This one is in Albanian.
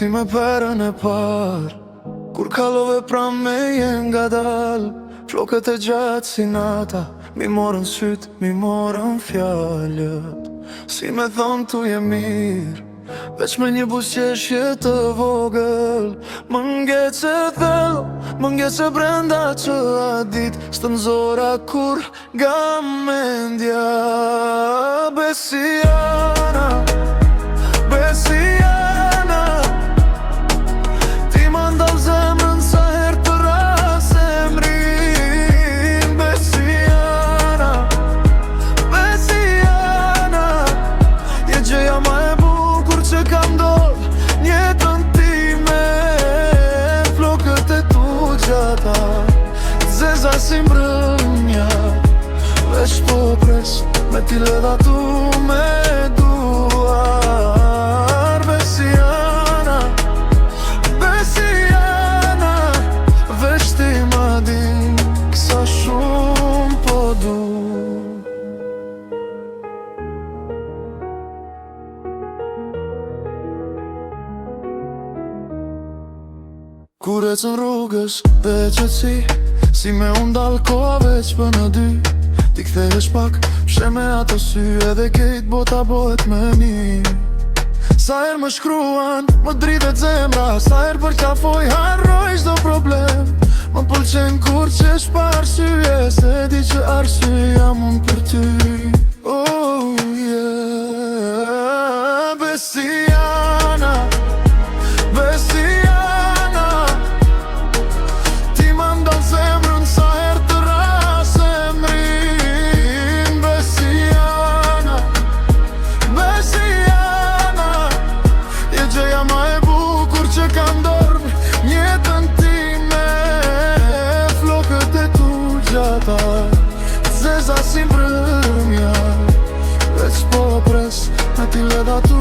si me perën e par, kur kalove pra me jen nga dal. Flokët e gjatë si nata, mi morën syt, mi morën fjallët. Si me thonë tu je mirë, veç me një buzëqeshje të vogël. Më ngece thellë, më ngece brenda që a dit s'të nxora kur nga mendja. Besiana, Besiana, ti më ndalë zemrën sa herë të ras emrin. Besiana, Besiana, je gjëja ma e bukur që kam ndodh njetën time. Flokët e tu gjata, zeza si mbrëmja, veç po pres me t'i ledha tu me duar. Besiana, Besiana, veç ti ma din sa shumë po du. Kur ecën rrugës dhe qëtësi, si me undal koha veç për në dy. Ti kthehesh pak, pshe me ato sy, edhe kejt bota bohet me një. Sa her më shkruan, më dritet zemra, sa her për qafoj, harroj çdo problem. Më pëlqen kur qesh pa arsye, se di që arsye jam unë për ty. Oh yeah, Besiana, Besiana, ti më ndalë zemrën sa her të ras emrin. Besiana, Besiana, je gjëja ma e bukur që kam dorë njetën time. Flokët e tu gjata, zeza si mbrëmja, veç po pres me t'i ledha tu